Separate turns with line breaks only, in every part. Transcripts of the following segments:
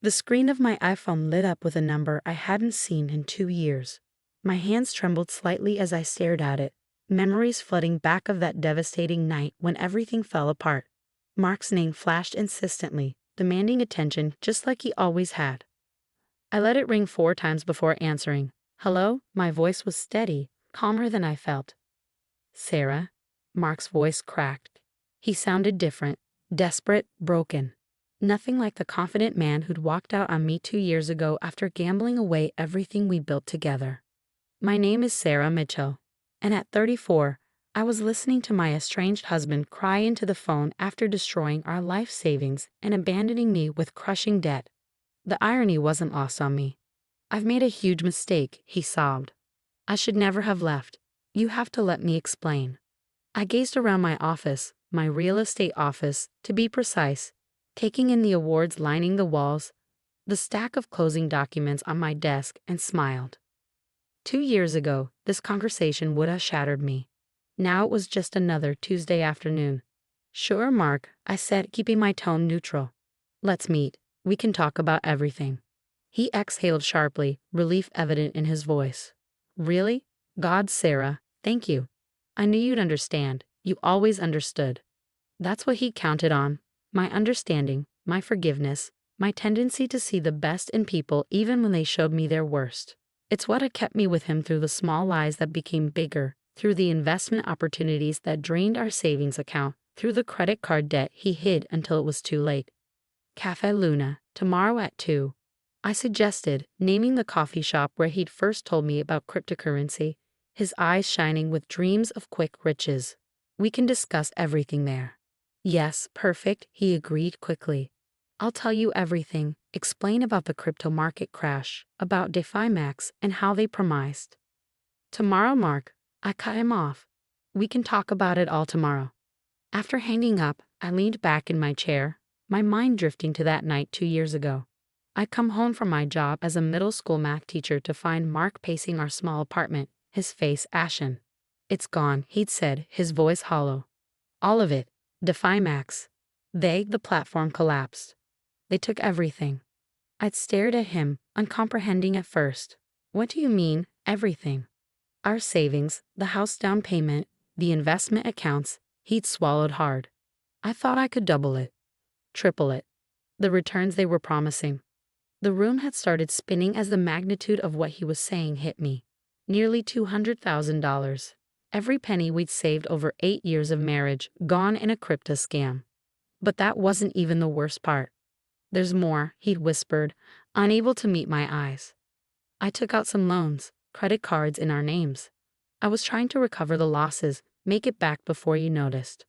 The screen of my iPhone lit up with a number I hadn't seen in 2 years. My hands trembled slightly as I stared at it, memories flooding back of that devastating night when everything fell apart. Mark's name flashed insistently, demanding attention just like he always had. I let it ring 4 times before answering. Hello? My voice was steady, calmer than I felt. Sarah? Mark's voice cracked. He sounded different, desperate, broken. Nothing like the confident man who'd walked out on me 2 years ago after gambling away everything we built together. My name is Sarah Mitchell, and at 34, I was listening to my estranged husband cry into the phone after destroying our life savings and abandoning me with crushing debt. The irony wasn't lost on me. I've made a huge mistake, he sobbed. I should never have left. You have to let me explain. I gazed around my office, my real estate office, to be precise, taking in the awards lining the walls, the stack of closing documents on my desk, and smiled. 2 years ago, this conversation would have shattered me. Now it was just another Tuesday afternoon. Sure, Mark, I said, keeping my tone neutral. Let's meet. We can talk about everything. He exhaled sharply, relief evident in his voice. Really? God, Sarah, thank you. I knew you'd understand. You always understood. That's what he counted on. My understanding, my forgiveness, my tendency to see the best in people even when they showed me their worst. It's what had kept me with him through the small lies that became bigger, through the investment opportunities that drained our savings account, through the credit card debt he hid until it was too late. Cafe Luna, tomorrow at 2. I suggested, naming the coffee shop where he'd first told me about cryptocurrency, his eyes shining with dreams of quick riches. We can discuss everything there. Yes, perfect, he agreed quickly. I'll tell you everything, explain about the crypto market crash, about DeFi Max, and how they promised. Tomorrow, Mark, I cut him off. We can talk about it all tomorrow. After hanging up, I leaned back in my chair, my mind drifting to that night 2 years ago. I'd come home from my job as a middle school math teacher to find Mark pacing our small apartment, his face ashen. It's gone, he'd said, his voice hollow. All of it. DeFi Max. The platform collapsed. They took everything. I'd stared at him, uncomprehending at first. What do you mean, everything? Our savings, the house down payment, the investment accounts, he'd swallowed hard. I thought I could double it, triple it. The returns they were promising. The room had started spinning as the magnitude of what he was saying hit me. Nearly $200,000. Every penny we'd saved over 8 years of marriage, gone in a crypto scam. But that wasn't even the worst part. There's more, he'd whispered, unable to meet my eyes. I took out some loans, credit cards in our names. I was trying to recover the losses, make it back before you noticed.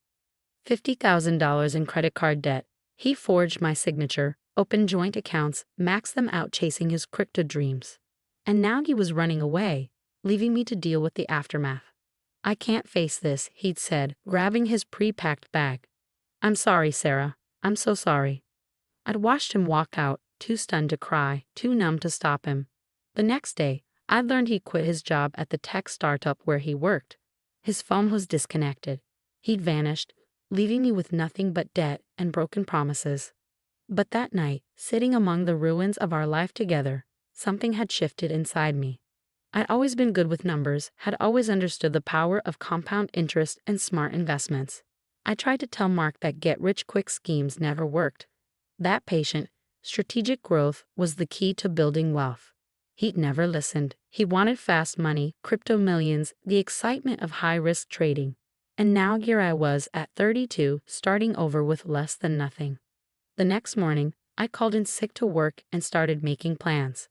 $50,000 in credit card debt. He forged my signature, opened joint accounts, maxed them out chasing his crypto dreams. And now he was running away, leaving me to deal with the aftermath. I can't face this, he'd said, grabbing his pre-packed bag. I'm sorry, Sarah. I'm so sorry. I'd watched him walk out, too stunned to cry, too numb to stop him. The next day, I'd learned he quit his job at the tech startup where he worked. His phone was disconnected. He'd vanished, leaving me with nothing but debt and broken promises. But that night, sitting among the ruins of our life together, something had shifted inside me. I'd always been good with numbers, had always understood the power of compound interest and smart investments. I tried to tell Mark that get-rich-quick schemes never worked. That patient, strategic growth was the key to building wealth. He'd never listened. He wanted fast money, crypto millions, the excitement of high-risk trading. And now here I was at 32, starting over with less than nothing. The next morning, I called in sick to work and started making plans.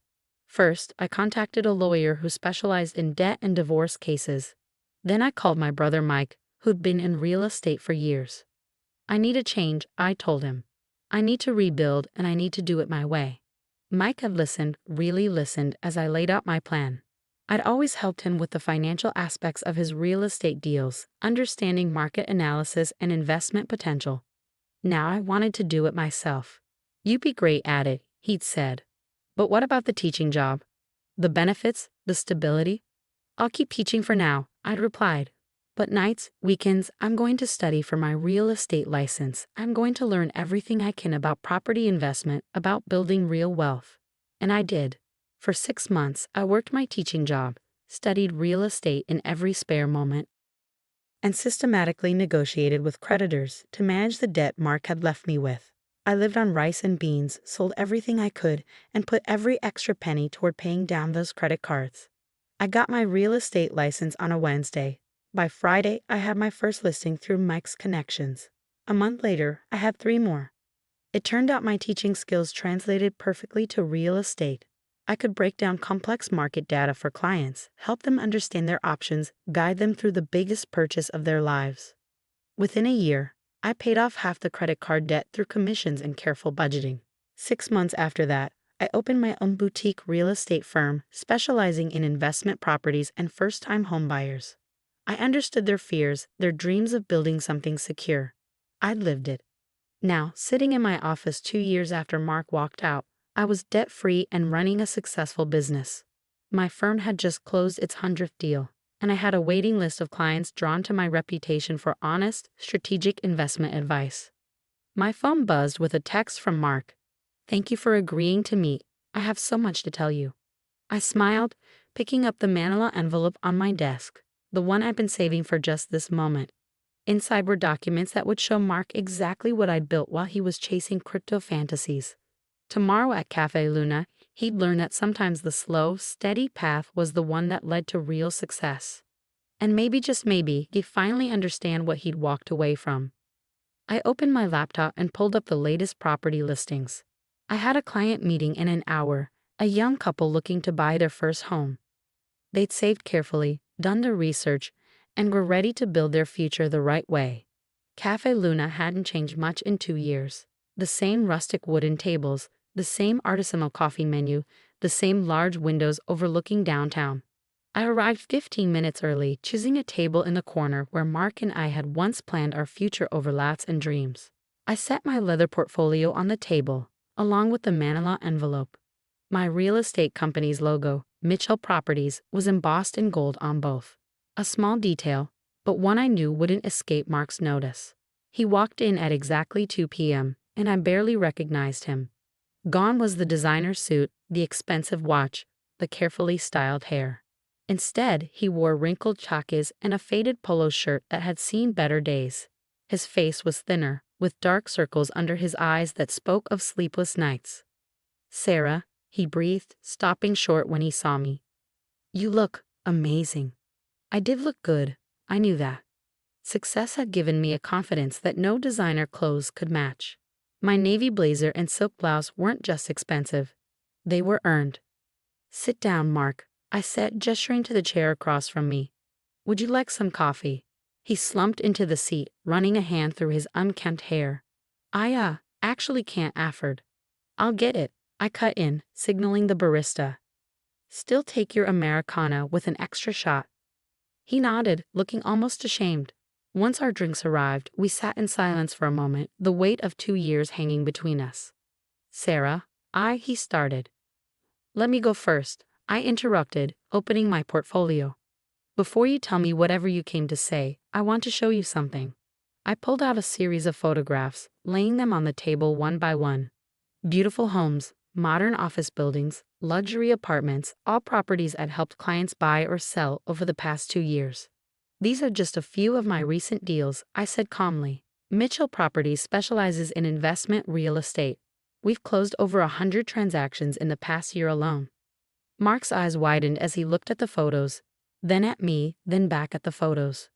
First, I contacted a lawyer who specialized in debt and divorce cases. Then I called my brother Mike, who'd been in real estate for years. I need a change, I told him. I need to rebuild, and I need to do it my way. Mike had listened, really listened, as I laid out my plan. I'd always helped him with the financial aspects of his real estate deals, understanding market analysis and investment potential. Now I wanted to do it myself. You'd be great at it, he'd said. But what about the teaching job? The benefits, the stability? I'll keep teaching for now, I'd replied. But nights, weekends, I'm going to study for my real estate license. I'm going to learn everything I can about property investment, about building real wealth. And I did. For 6 months, I worked my teaching job, studied real estate in every spare moment, and systematically negotiated with creditors to manage the debt Mark had left me with. I lived on rice and beans, sold everything I could, and put every extra penny toward paying down those credit cards. I got my real estate license on a Wednesday. By Friday, I had my first listing through Mike's connections. A month later, I had 3 more. It turned out my teaching skills translated perfectly to real estate. I could break down complex market data for clients, help them understand their options, guide them through the biggest purchase of their lives. Within a year, I paid off half the credit card debt through commissions and careful budgeting. 6 months after that, I opened my own boutique real estate firm specializing in investment properties and first-time homebuyers. I understood their fears, their dreams of building something secure. I'd lived it. Now, sitting in my office 2 years after Mark walked out, I was debt-free and running a successful business. My firm had just closed its 100th deal, and I had a waiting list of clients drawn to my reputation for honest, strategic investment advice. My phone buzzed with a text from Mark. "Thank you for agreeing to meet. I have so much to tell you." I smiled, picking up the manila envelope on my desk, the one I'd been saving for just this moment. Inside were documents that would show Mark exactly what I'd built while he was chasing crypto fantasies. Tomorrow at Cafe Luna, he'd learn that sometimes the slow, steady path was the one that led to real success. And maybe, just maybe, he'd finally understand what he'd walked away from. I opened my laptop and pulled up the latest property listings. I had a client meeting in an hour, a young couple looking to buy their first home. They'd saved carefully, done their research, and were ready to build their future the right way. Cafe Luna hadn't changed much in 2 years. The same rustic wooden tables, the same artisanal coffee menu, the same large windows overlooking downtown. I arrived 15 minutes early, choosing a table in the corner where Mark and I had once planned our future overlaps and dreams. I set my leather portfolio on the table, along with the manila envelope. My real estate company's logo, Mitchell Properties, was embossed in gold on both. A small detail, but one I knew wouldn't escape Mark's notice. He walked in at exactly 2 p.m., and I barely recognized him. Gone was the designer suit, the expensive watch, the carefully styled hair. Instead, he wore wrinkled chakis and a faded polo shirt that had seen better days. His face was thinner, with dark circles under his eyes that spoke of sleepless nights. "Sarah," he breathed, stopping short when he saw me. "You look amazing." I did look good, I knew that. Success had given me a confidence that no designer clothes could match. My navy blazer and silk blouse weren't just expensive. They were earned. "Sit down, Mark," I said, gesturing to the chair across from me. "Would you like some coffee?" He slumped into the seat, running a hand through his unkempt hair. "I actually can't afford." "I'll get it," I cut in, signaling the barista. "Still take your Americano with an extra shot." He nodded, looking almost ashamed. Once our drinks arrived, we sat in silence for a moment, the weight of 2 years hanging between us. "Sarah," he started. "Let me go first," I interrupted, opening my portfolio. "Before you tell me whatever you came to say, I want to show you something." I pulled out a series of photographs, laying them on the table one by one. Beautiful homes, modern office buildings, luxury apartments, all properties I'd helped clients buy or sell over the past 2 years. "These are just a few of my recent deals," I said calmly. "Mitchell Properties specializes in investment real estate. We've closed over 100 transactions in the past year alone." Mark's eyes widened as he looked at the photos, then at me, then back at the photos.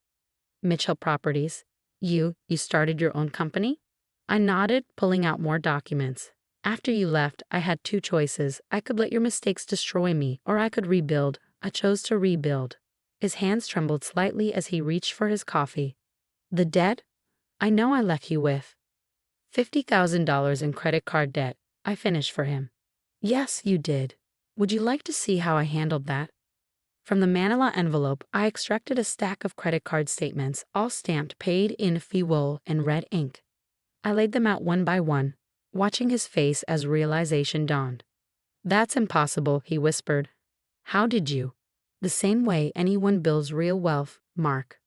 "Mitchell Properties? You started your own company?" I nodded, pulling out more documents. "After you left, I had 2 choices. I could let your mistakes destroy me, or I could rebuild. I chose to rebuild." His hands trembled slightly as he reached for his coffee. "The debt? I know I left you with $50,000 in credit card debt," I finished for him. "Yes, you did. Would you like to see how I handled that?" From the manila envelope, I extracted a stack of credit card statements, all stamped paid in full in red ink. I laid them out one by one, watching his face as realization dawned. "That's impossible," he whispered. "How did you?" "The same way anyone builds real wealth, Mark.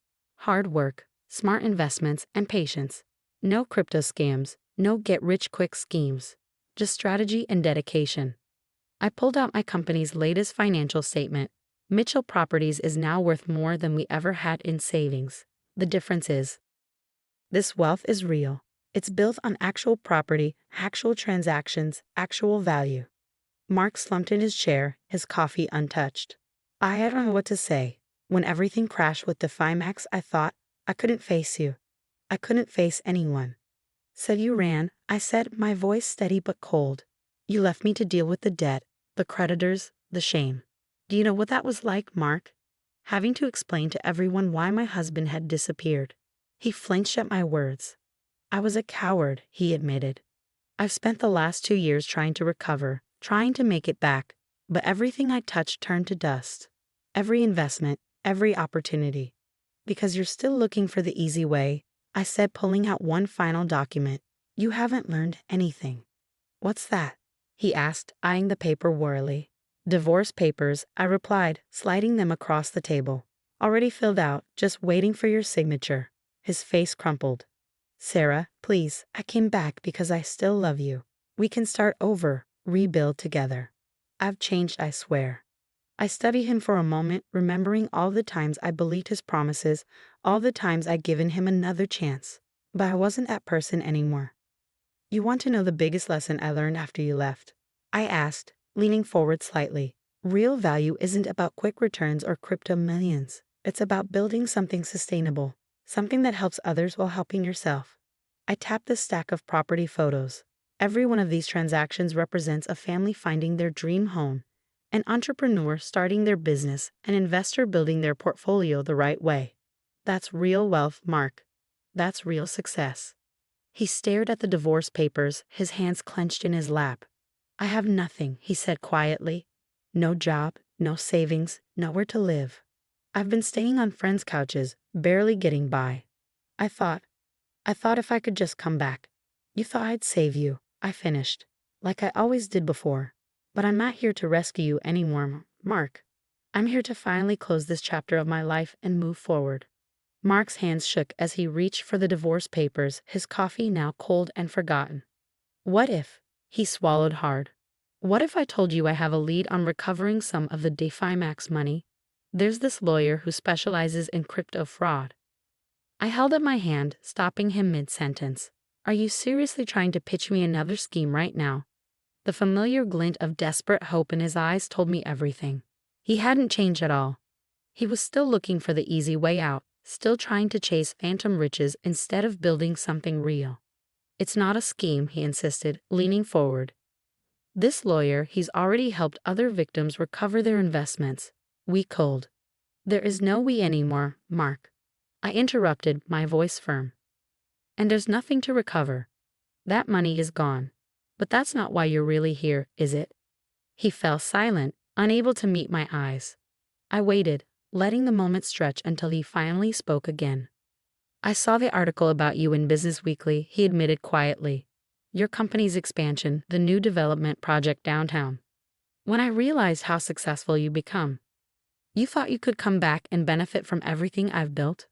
hard work, smart investments, and patience. No crypto scams, no get-rich-quick schemes. Just strategy and dedication. I pulled out my company's latest financial statement. Mitchell Properties is now worth more than we ever had in savings. The difference is, this wealth is real. It's built on actual property, actual transactions, actual value. Mark slumped in his chair, his coffee untouched. I don't know what to say. When everything crashed with DeFiMax, I thought, I couldn't face you. I couldn't face anyone. So you ran, I said, my voice steady but cold. You left me to deal with the debt, the creditors, the shame. Do you know what that was like, Mark? Having to explain to everyone why my husband had disappeared. He flinched at my words. I was a coward, he admitted. I've spent the last 2 years trying to recover, trying to make it back, but everything I touched turned to dust. Every investment, every opportunity. Because you're still looking for the easy way, I said, pulling out one final document. You haven't learned anything. What's that? He asked, eyeing the paper warily. Divorce papers, I replied, sliding them across the table. Already filled out, just waiting for your signature. His face crumpled. Sarah, please, I came back because I still love you. We can start over, rebuild together. I've changed, I swear. I studied him for a moment, remembering all the times I believed his promises, all the times I'd given him another chance. But I wasn't that person anymore. You want to know the biggest lesson I learned after you left? I asked, leaning forward slightly. Real value isn't about quick returns or crypto millions. It's about building something sustainable, something that helps others while helping yourself. I tapped the stack of property photos. Every one of these transactions represents a family finding their dream home, an entrepreneur starting their business, an investor building their portfolio the right way. That's real wealth, Mark. That's real success. He stared at the divorce papers, his hands clenched in his lap. I have nothing, he said quietly. No job, no savings, nowhere to live. I've been staying on friends' couches, barely getting by. I thought if I could just come back. You thought I'd save you, I finished, like I always did before. But I'm not here to rescue you anymore, Mark. I'm here to finally close this chapter of my life and move forward. Mark's hands shook as he reached for the divorce papers, his coffee now cold and forgotten. What if? He swallowed hard. What if I told you I have a lead on recovering some of the DeFiMax money? There's this lawyer who specializes in crypto fraud. I held up my hand, stopping him mid-sentence. Are you seriously trying to pitch me another scheme right now? The familiar glint of desperate hope in his eyes told me everything. He hadn't changed at all. He was still looking for the easy way out, still trying to chase phantom riches instead of building something real. It's not a scheme, he insisted, leaning forward. This lawyer, he's already helped other victims recover their investments. We cold. There is no we anymore, Mark. I interrupted, my voice firm. And there's nothing to recover. That money is gone. But that's not why you're really here, is it? He fell silent, unable to meet my eyes. I waited, letting the moment stretch until he finally spoke again. I saw the article about you in Business Weekly, he admitted quietly. Your company's expansion, the new development project downtown. When I realized how successful you become, you thought you could come back and benefit from everything I've built?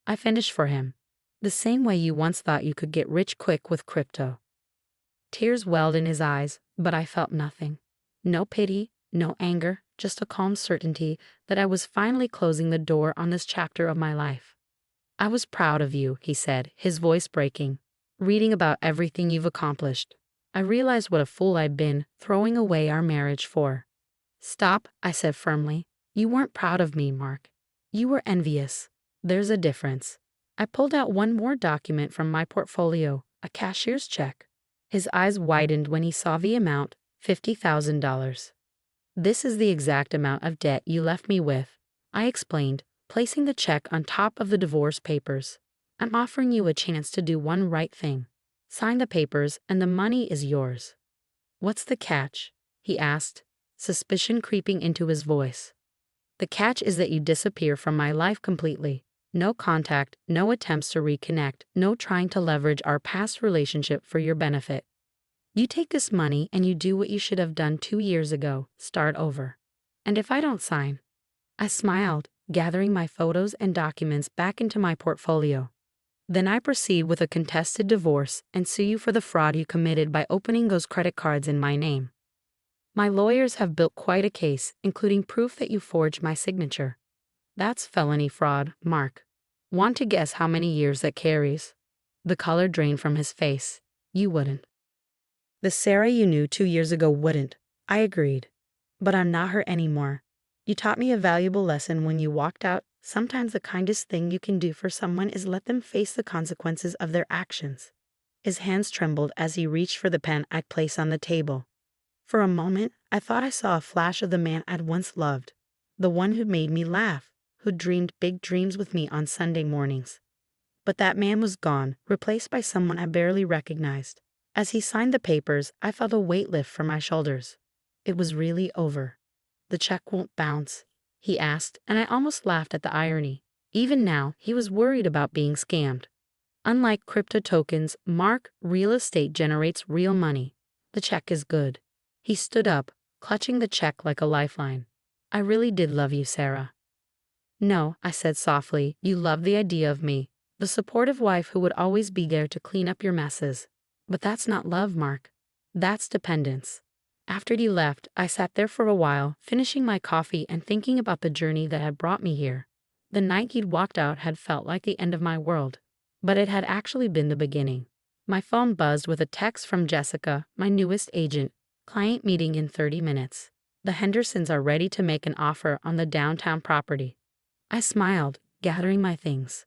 I finished for him. The same way you once thought you could get rich quick with crypto. Tears welled in his eyes, but I felt nothing. No pity, no anger, just a calm certainty that I was finally closing the door on this chapter of my life. I was proud of you, he said, his voice breaking. Reading about everything you've accomplished. I realized what a fool I'd been, throwing away our marriage for. Stop, I said firmly. You weren't proud of me, Mark. You were envious. There's a difference. I pulled out one more document from my portfolio, a cashier's check. His eyes widened when he saw the amount, $50,000. This is the exact amount of debt you left me with, I explained, placing the check on top of the divorce papers. I'm offering you a chance to do one right thing. Sign the papers and the money is yours. What's the catch? He asked, suspicion creeping into his voice. The catch is that you disappear from my life completely. No contact, no attempts to reconnect, no trying to leverage our past relationship for your benefit. You take this money and you do what you should have done 2 years ago, start over. And if I don't sign? I smiled, gathering my photos and documents back into my portfolio. Then I proceed with a contested divorce and sue you for the fraud you committed by opening those credit cards in my name. My lawyers have built quite a case, including proof that you forged my signature. That's felony fraud, Mark. Want to guess how many years that carries? The color drained from his face. You wouldn't. The Sarah you knew 2 years ago wouldn't. I agreed. But I'm not her anymore. You taught me a valuable lesson when you walked out. Sometimes the kindest thing you can do for someone is let them face the consequences of their actions. His hands trembled as he reached for the pen I'd placed on the table. For a moment, I thought I saw a flash of the man I'd once loved. The one who'd made me laugh, who'd dreamed big dreams with me on Sunday mornings. But that man was gone, replaced by someone I barely recognized. As he signed the papers, I felt a weight lift from my shoulders. It was really over. The check won't bounce, he asked, and I almost laughed at the irony. Even now, he was worried about being scammed. Unlike crypto tokens, Mark, real estate generates real money. The check is good. He stood up, clutching the check like a lifeline. I really did love you, Sarah. No, I said softly, you loved the idea of me, the supportive wife who would always be there to clean up your messes. But that's not love, Mark. That's dependence. After he left, I sat there for a while, finishing my coffee and thinking about the journey that had brought me here. The night he'd walked out had felt like the end of my world, but it had actually been the beginning. My phone buzzed with a text from Jessica, my newest agent. Client meeting in 30 minutes. The Hendersons are ready to make an offer on the downtown property. I smiled, gathering my things.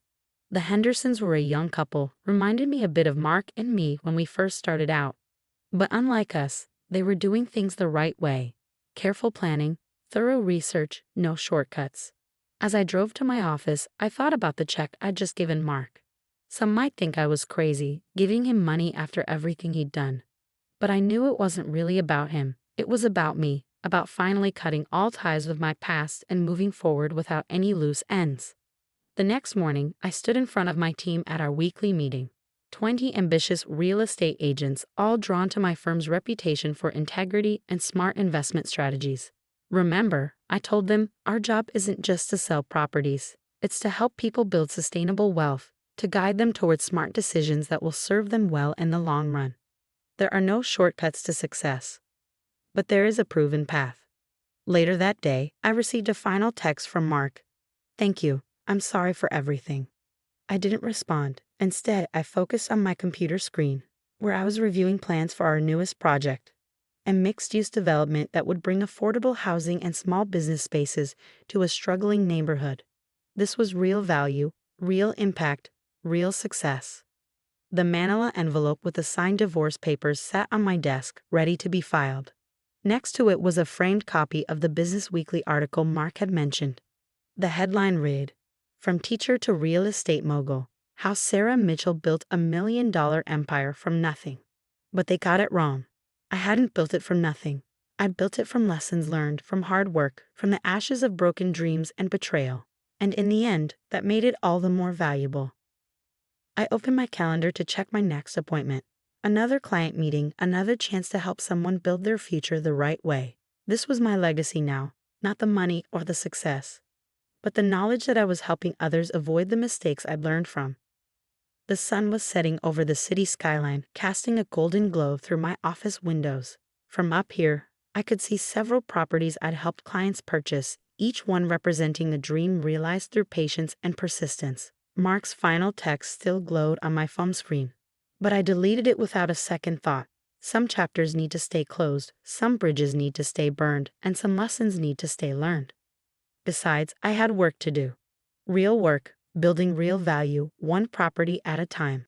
The Hendersons were a young couple, reminded me a bit of Mark and me when we first started out. But unlike us, they were doing things the right way. Careful planning, thorough research, no shortcuts. As I drove to my office, I thought about the check I'd just given Mark. Some might think I was crazy, giving him money after everything he'd done. But I knew it wasn't really about him. It was about me, about finally cutting all ties with my past and moving forward without any loose ends. The next morning, I stood in front of my team at our weekly meeting. 20 ambitious real estate agents, all drawn to my firm's reputation for integrity and smart investment strategies. Remember, I told them, our job isn't just to sell properties. It's to help people build sustainable wealth, to guide them towards smart decisions that will serve them well in the long run. There are no shortcuts to success, but there is a proven path. Later that day, I received a final text from Mark. Thank you. I'm sorry for everything. I didn't respond. Instead, I focused on my computer screen, where I was reviewing plans for our newest project, a mixed-use development that would bring affordable housing and small business spaces to a struggling neighborhood. This was real value, real impact, real success. The manila envelope with the signed divorce papers sat on my desk, ready to be filed. Next to it was a framed copy of the Business Weekly article Mark had mentioned. The headline read, From Teacher to Real Estate Mogul, How Sarah Mitchell Built a $1 Million Empire from Nothing. But they got it wrong. I hadn't built it from nothing. I'd built it from lessons learned, from hard work, from the ashes of broken dreams and betrayal. And in the end, that made it all the more valuable. I opened my calendar to check my next appointment. Another client meeting, another chance to help someone build their future the right way. This was my legacy now, not the money or the success, but the knowledge that I was helping others avoid the mistakes I'd learned from. The sun was setting over the city skyline, casting a golden glow through my office windows. From up here, I could see several properties I'd helped clients purchase, each one representing a dream realized through patience and persistence. Mark's final text still glowed on my phone screen, but I deleted it without a second thought. Some chapters need to stay closed, some bridges need to stay burned, and some lessons need to stay learned. Besides, I had work to do. Real work, building real value, one property at a time.